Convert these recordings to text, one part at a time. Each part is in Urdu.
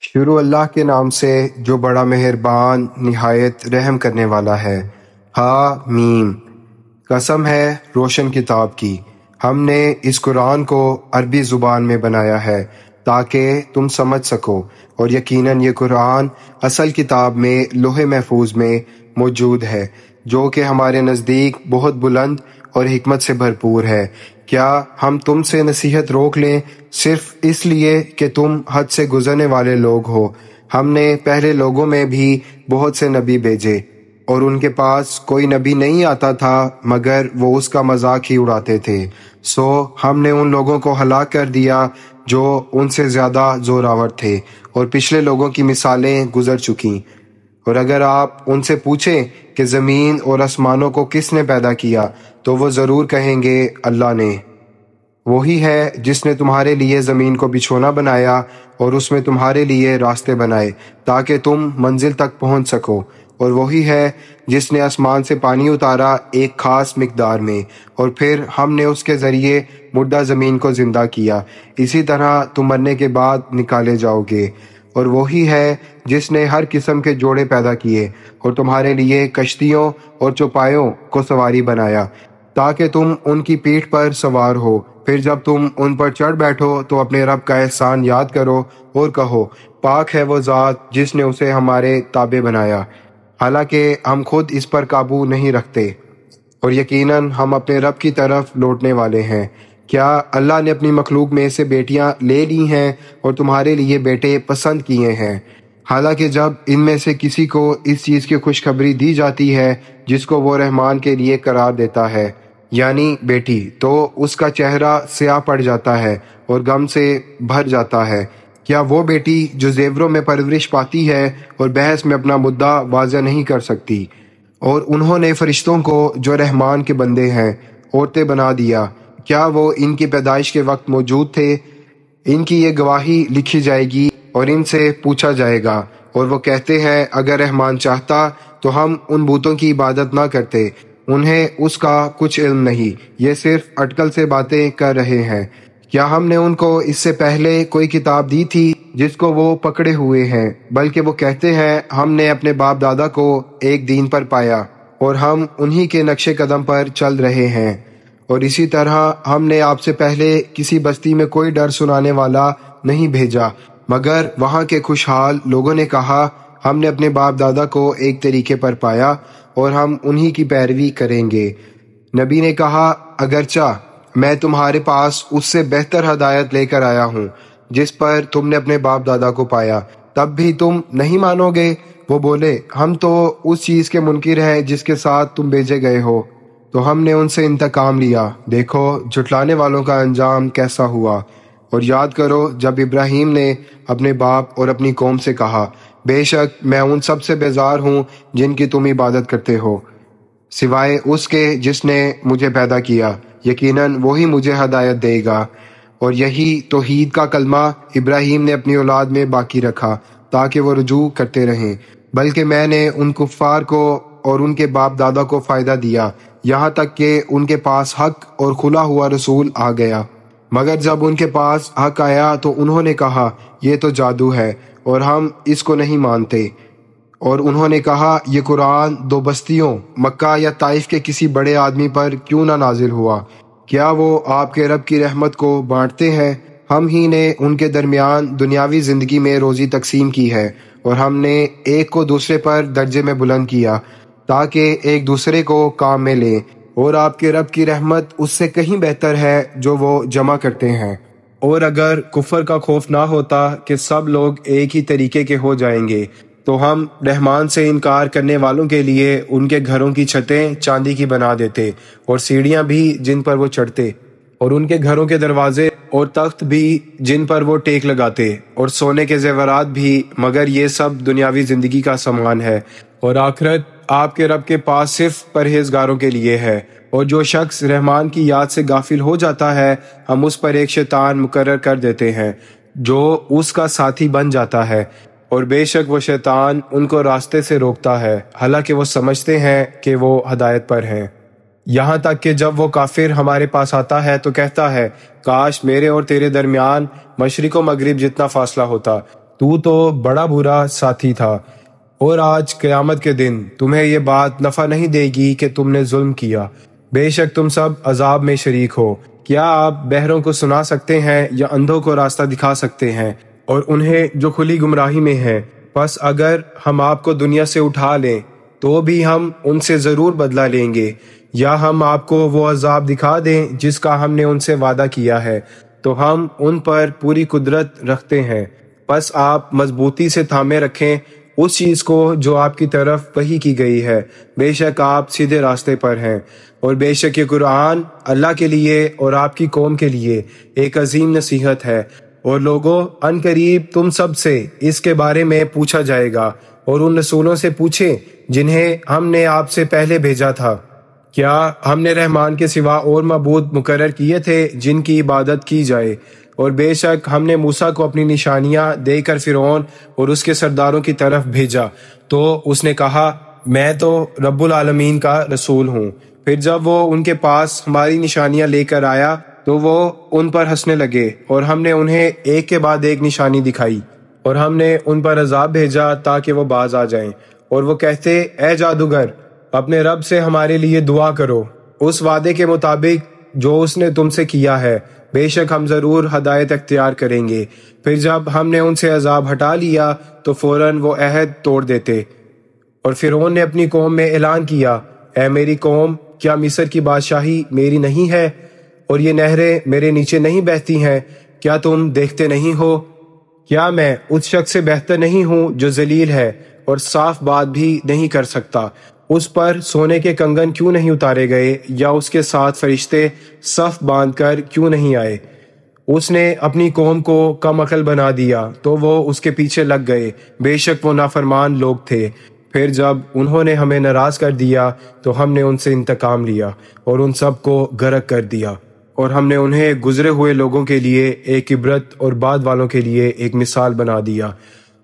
شروع اللہ کے نام سے جو بڑا مہربان نہایت رحم کرنے والا ہے۔ میم۔ قسم ہے روشن کتاب کی، ہم نے اس قرآن کو عربی زبان میں بنایا ہے تاکہ تم سمجھ سکو، اور یقیناً یہ قرآن اصل کتاب میں لوح محفوظ میں موجود ہے، جو کہ ہمارے نزدیک بہت بلند اور حکمت سے بھرپور ہے۔ کیا ہم تم سے نصیحت روک لیں صرف اس لیے کہ تم حد سے گزرنے والے لوگ ہو؟ ہم نے پہلے لوگوں میں بھی بہت سے نبی بھیجے، اور ان کے پاس کوئی نبی نہیں آتا تھا مگر وہ اس کا مذاق ہی اڑاتے تھے، سو ہم نے ان لوگوں کو ہلاک کر دیا جو ان سے زیادہ زوراور تھے، اور پچھلے لوگوں کی مثالیں گزر چکیں۔ اور اگر آپ ان سے پوچھیں کہ زمین اور آسمانوں کو کس نے پیدا کیا، تو وہ ضرور کہیں گے اللہ نے۔ وہی ہے جس نے تمہارے لیے زمین کو بچھونا بنایا اور اس میں تمہارے لیے راستے بنائے تاکہ تم منزل تک پہنچ سکو، اور وہی ہے جس نے آسمان سے پانی اتارا ایک خاص مقدار میں، اور پھر ہم نے اس کے ذریعے مردہ زمین کو زندہ کیا، اسی طرح تم مرنے کے بعد نکالے جاؤ گے۔ اور وہی ہے جس نے ہر قسم کے جوڑے پیدا کیے اور تمہارے لیے کشتیوں اور چوپایوں کو سواری بنایا تاکہ تم ان کی پیٹھ پر سوار ہو، پھر جب تم ان پر چڑھ بیٹھو تو اپنے رب کا احسان یاد کرو اور کہو پاک ہے وہ ذات جس نے اسے ہمارے تابع بنایا، حالانکہ ہم خود اس پر قابو نہیں رکھتے، اور یقیناً ہم اپنے رب کی طرف لوٹنے والے ہیں۔ کیا اللہ نے اپنی مخلوق میں سے بیٹیاں لے لی ہیں اور تمہارے لیے بیٹے پسند کیے ہیں؟ حالانکہ جب ان میں سے کسی کو اس چیز کی خوشخبری دی جاتی ہے جس کو وہ رحمان کے لیے قرار دیتا ہے، یعنی بیٹی، تو اس کا چہرہ سیاہ پڑ جاتا ہے اور غم سے بھر جاتا ہے۔ کیا وہ بیٹی جو زیوروں میں پرورش پاتی ہے اور بحث میں اپنا مدعا واضح نہیں کر سکتی، اور انہوں نے فرشتوں کو جو رحمان کے بندے ہیں عورتیں بنا دیا، کیا وہ ان کی پیدائش کے وقت موجود تھے؟ ان کی یہ گواہی لکھی جائے گی اور ان سے پوچھا جائے گا، اور وہ کہتے ہیں اگر رحمان چاہتا تو ہم ان بتوں کی عبادت نہ کرتے، انہیں اس کا کچھ علم نہیں، یہ صرف اٹکل سے باتیں کر رہے ہیں۔ کیا ہم نے ان کو اس سے پہلے کوئی کتاب دی تھی جس کو وہ پکڑے ہوئے ہیں؟ بلکہ وہ کہتے ہیں ہم نے اپنے باپ دادا کو ایک دین پر پایا اور ہم انہی کے نقش قدم پر چل رہے ہیں۔ اور اسی طرح ہم نے آپ سے پہلے کسی بستی میں کوئی ڈر سنانے والا نہیں بھیجا، مگر وہاں کے خوشحال لوگوں نے کہا ہم نے اپنے باپ دادا کو ایک طریقے پر پایا اور ہم انہی کی پیروی کریں گے۔ نبی نے کہا اگرچہ میں تمہارے پاس اس سے بہتر ہدایت لے کر آیا ہوں جس پر تم نے اپنے باپ دادا کو پایا، تب بھی تم نہیں مانو گے؟ وہ بولے ہم تو اس چیز کے منکر ہیں جس کے ساتھ تم بھیجے گئے ہو، تو ہم نے ان سے انتقام لیا، دیکھو جھٹلانے والوں کا انجام کیسا ہوا۔ اور یاد کرو جب ابراہیم نے اپنے باپ اور اپنی قوم سے کہا بے شک میں ان سب سے بیزار ہوں جن کی تم عبادت کرتے ہو، سوائے اس کے جس نے مجھے پیدا کیا، یقیناً وہی مجھے ہدایت دے گا۔ اور یہی توحید کا کلمہ ابراہیم نے اپنی اولاد میں باقی رکھا تاکہ وہ رجوع کرتے رہیں، بلکہ میں نے ان کفار کو اور ان کے باپ دادا کو فائدہ دیا یہاں تک کہ ان کے پاس حق اور کھلا ہوا رسول آ گیا، مگر جب ان کے پاس حق آیا تو انہوں نے کہا یہ تو جادو ہے اور ہم اس کو نہیں مانتے، اور انہوں نے کہا یہ قرآن دو بستیوں مکہ یا طائف کے کسی بڑے آدمی پر کیوں نہ نازل ہوا؟ کیا وہ آپ کے رب کی رحمت کو بانٹتے ہیں؟ ہم ہی نے ان کے درمیان دنیاوی زندگی میں روزی تقسیم کی ہے، اور ہم نے ایک کو دوسرے پر درجے میں بلند کیا تاکہ ایک دوسرے کو کام میں لیں، اور آپ کے رب کی رحمت اس سے کہیں بہتر ہے جو وہ جمع کرتے ہیں۔ اور اگر کفر کا خوف نہ ہوتا کہ سب لوگ ایک ہی طریقے کے ہو جائیں گے تو ہم رحمان سے انکار کرنے والوں کے لیے ان کے گھروں کی چھتیں چاندی کی بنا دیتے اور سیڑھیاں بھی جن پر وہ چڑھتے، اور ان کے گھروں کے دروازے اور تخت بھی جن پر وہ ٹیک لگاتے، اور سونے کے زیورات بھی، مگر یہ سب دنیاوی زندگی کا سامان ہے، اور آخرت آپ کے رب کے پاس صرف پرہیزگاروں کے لیے ہے۔ اور جو شخص رحمان کی یاد سے غافل ہو جاتا ہے ہم اس پر ایک شیطان مقرر کر دیتے ہیں جو اس کا ساتھی بن جاتا ہے، اور بے شک وہ شیطان ان کو راستے سے روکتا ہے حالانکہ وہ سمجھتے ہیں کہ وہ ہدایت پر ہیں، یہاں تک کہ جب وہ کافر ہمارے پاس آتا ہے تو کہتا ہے کاش میرے اور تیرے درمیان مشرق و مغرب جتنا فاصلہ ہوتا تو بڑا برا ساتھی تھا، اور آج قیامت کے دن تمہیں یہ بات نفع نہیں دے گی کہ تم نے ظلم کیا۔ بے شک تم سب عذاب میں شریک ہو۔ کیا آپ بہروں کو سنا سکتے ہیں یا اندھوں کو راستہ دکھا سکتے ہیں، اور انہیں جو کھلی گمراہی میں ہیں؟ پس اگر ہم آپ کو دنیا سے اٹھا لیں تو بھی ہم ان سے ضرور بدلہ لیں گے، یا ہم آپ کو وہ عذاب دکھا دیں جس کا ہم نے ان سے وعدہ کیا ہے، تو ہم ان پر پوری قدرت رکھتے ہیں۔ پس آپ مضبوطی سے تھامے رکھیں اس چیز کو جو آپ کی طرف وحی کی گئی ہے، بے شک آپ سیدھے راستے پر ہیں۔ اور بے شک یہ قرآن اللہ کے لیے اور آپ کی قوم کے لیے ایک عظیم نصیحت ہے۔ اور لوگوں، ان قریب تم سب سے اس کے بارے میں پوچھا جائے گا، اور ان رسولوں سے پوچھیں جنہیں ہم نے آپ سے پہلے بھیجا تھا، کیا ہم نے رحمان کے سوا اور معبود مقرر کیے تھے جن کی عبادت کی جائے؟ اور بے شک ہم نے موسیٰ کو اپنی نشانیاں دے کر فرعون اور اس کے سرداروں کی طرف بھیجا، تو اس نے کہا میں تو رب العالمین کا رسول ہوں۔ پھر جب وہ ان کے پاس ہماری نشانیاں لے کر آیا تو وہ ان پر ہنسنے لگے، اور ہم نے انہیں ایک کے بعد ایک نشانی دکھائی، اور ہم نے ان پر عذاب بھیجا تاکہ وہ باز آ جائیں۔ اور وہ کہتے اے جادوگر، اپنے رب سے ہمارے لیے دعا کرو اس وعدے کے مطابق جو اس نے تم سے کیا ہے، بے شک ہم ضرور ہدایت اختیار کریں گے۔ پھر جب ہم نے ان سے عذاب ہٹا لیا تو فوراً وہ عہد توڑ دیتے۔ اور فرعون نے اپنی قوم میں اعلان کیا، اے میری قوم، کیا مصر کی بادشاہی میری نہیں ہے، اور یہ نہریں میرے نیچے نہیں بہتی ہیں؟ کیا تم دیکھتے نہیں ہو؟ کیا میں اس شخص سے بہتر نہیں ہوں جو ذلیل ہے اور صاف بات بھی نہیں کر سکتا؟ اس پر سونے کے کنگن کیوں نہیں اتارے گئے، یا اس کے ساتھ فرشتے صف باندھ کر کیوں نہیں آئے؟ اس نے اپنی قوم کو کم عقل بنا دیا تو وہ اس کے پیچھے لگ گئے، بے شک وہ نافرمان لوگ تھے۔ پھر جب انہوں نے ہمیں ناراض کر دیا تو ہم نے ان سے انتقام لیا اور ان سب کو غرق کر دیا، اور ہم نے انہیں گزرے ہوئے لوگوں کے لیے ایک عبرت اور بعد والوں کے لیے ایک مثال بنا دیا۔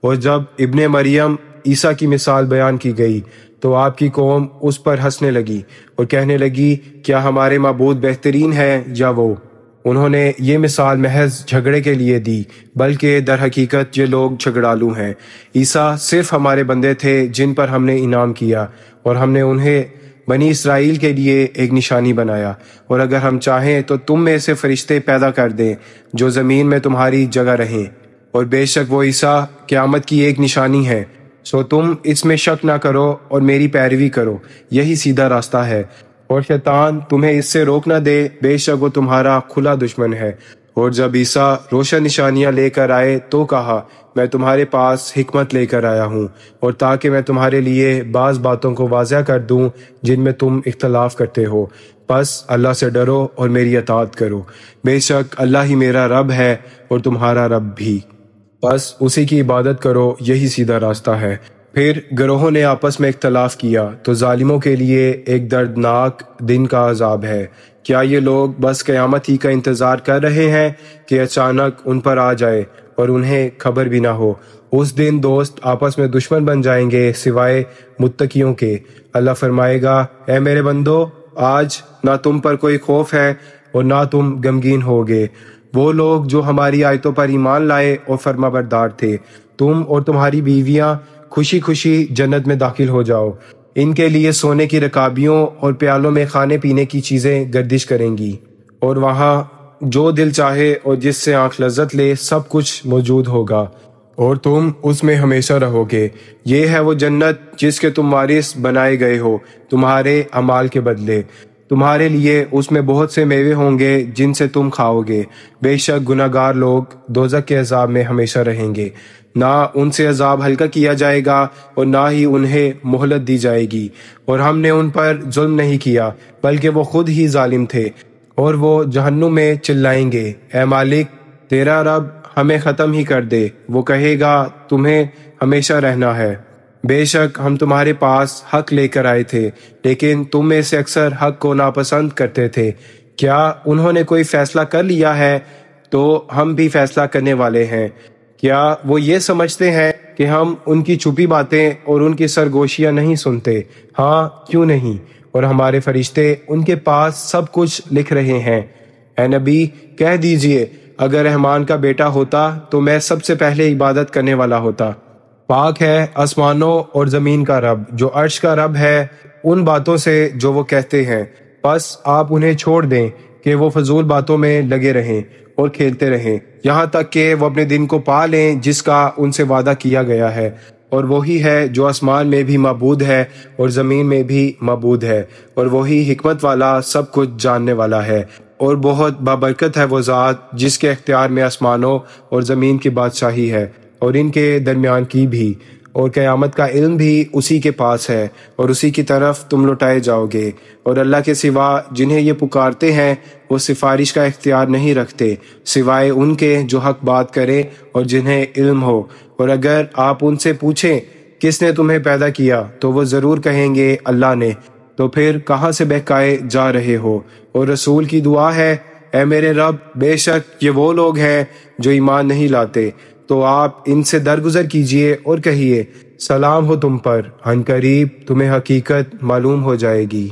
اور جب ابن مریم عیسیٰ کی مثال بیان کی گئی تو آپ کی قوم اس پر ہنسنے لگی اور کہنے لگی کیا ہمارے معبود بہترین ہے یا وہ؟ انہوں نے یہ مثال محض جھگڑے کے لیے دی، بلکہ در حقیقت یہ لوگ جھگڑالو ہیں۔ عیسیٰ صرف ہمارے بندے تھے جن پر ہم نے انعام کیا، اور ہم نے انہیں بنی اسرائیل کے لیے ایک نشانی بنایا، اور اگر ہم چاہیں تو تم میں سے فرشتے پیدا کر دیں جو زمین میں تمہاری جگہ رہیں، اور بے شک وہ عیسیٰ قیامت کی ایک نشانی ہے۔ سو تم اس میں شک نہ کرو اور میری پیروی کرو، یہی سیدھا راستہ ہے، اور شیطان تمہیں اس سے روک نہ دے، بے شک وہ تمہارا کھلا دشمن ہے۔ اور جب عیسیٰ روشن نشانیاں لے کر آئے تو کہا میں تمہارے پاس حکمت لے کر آیا ہوں، اور تاکہ میں تمہارے لیے بعض باتوں کو واضح کر دوں جن میں تم اختلاف کرتے ہو، پس اللہ سے ڈرو اور میری اطاعت کرو، بے شک اللہ ہی میرا رب ہے اور تمہارا رب بھی، بس اسی کی عبادت کرو، یہی سیدھا راستہ ہے۔ پھر گروہوں نے آپس میں اختلاف کیا تو ظالموں کے لیے ایک دردناک دن کا عذاب ہے۔ کیا یہ لوگ بس قیامت ہی کا انتظار کر رہے ہیں کہ اچانک ان پر آ جائے اور انہیں خبر بھی نہ ہو؟ اس دن دوست آپس میں دشمن بن جائیں گے سوائے متقیوں کے۔ اللہ فرمائے گا اے میرے بندو، آج نہ تم پر کوئی خوف ہے اور نہ تم غمگین ہوگے۔ وہ لوگ جو ہماری آیتوں پر ایمان لائے اور فرما بردار تھے، تم اور تمہاری بیویاں خوشی خوشی جنت میں داخل ہو جاؤ۔ ان کے لیے سونے کی رکابیوں اور پیالوں میں کھانے پینے کی چیزیں گردش کریں گی، اور وہاں جو دل چاہے اور جس سے آنکھ لذت لے سب کچھ موجود ہوگا، اور تم اس میں ہمیشہ رہو گے۔ یہ ہے وہ جنت جس کے تم وارث بنائے گئے ہو تمہارے اعمال کے بدلے۔ تمہارے لیے اس میں بہت سے میوے ہوں گے جن سے تم کھاؤ گے۔ بے شک گناہ گار لوگ دوزخ کے عذاب میں ہمیشہ رہیں گے، نہ ان سے عذاب ہلکا کیا جائے گا اور نہ ہی انہیں مہلت دی جائے گی۔ اور ہم نے ان پر ظلم نہیں کیا بلکہ وہ خود ہی ظالم تھے، اور وہ جہنم میں چلائیں گے اے مالک تیرا رب ہمیں ختم ہی کر دے۔ وہ کہے گا تمہیں ہمیشہ رہنا ہے، بے شک ہم تمہارے پاس حق لے کر آئے تھے، لیکن تم میں سے اکثر حق کو ناپسند کرتے تھے۔ کیا انہوں نے کوئی فیصلہ کر لیا ہے تو ہم بھی فیصلہ کرنے والے ہیں؟ کیا وہ یہ سمجھتے ہیں کہ ہم ان کی چھپی باتیں اور ان کی سرگوشیاں نہیں سنتے؟ ہاں کیوں نہیں، اور ہمارے فرشتے ان کے پاس سب کچھ لکھ رہے ہیں۔ اے نبی کہہ دیجئے اگر رحمان کا بیٹا ہوتا تو میں سب سے پہلے عبادت کرنے والا ہوتا۔ پاک ہے آسمانوں اور زمین کا رب، جو عرش کا رب ہے، ان باتوں سے جو وہ کہتے ہیں۔ بس آپ انہیں چھوڑ دیں کہ وہ فضول باتوں میں لگے رہیں اور کھیلتے رہیں، یہاں تک کہ وہ اپنے دن کو پا لیں جس کا ان سے وعدہ کیا گیا ہے۔ اور وہی ہے جو آسمان میں بھی معبود ہے اور زمین میں بھی معبود ہے، اور وہی حکمت والا، سب کچھ جاننے والا ہے۔ اور بہت بابرکت ہے وہ ذات جس کے اختیار میں آسمانوں اور زمین کی بادشاہی ہے اور ان کے درمیان کی بھی، اور قیامت کا علم بھی اسی کے پاس ہے، اور اسی کی طرف تم لوٹائے جاؤ گے۔ اور اللہ کے سوا جنہیں یہ پکارتے ہیں وہ سفارش کا اختیار نہیں رکھتے سوائے ان کے جو حق بات کرے اور جنہیں علم ہو۔ اور اگر آپ ان سے پوچھیں کس نے تمہیں پیدا کیا تو وہ ضرور کہیں گے اللہ نے، تو پھر کہاں سے بہکائے جا رہے ہو؟ اور رسول کی دعا ہے، اے میرے رب، بے شک یہ وہ لوگ ہیں جو ایمان نہیں لاتے، تو آپ ان سے درگزر کیجئے اور کہیے سلام ہو تم پر، عن قریب تمہیں حقیقت معلوم ہو جائے گی۔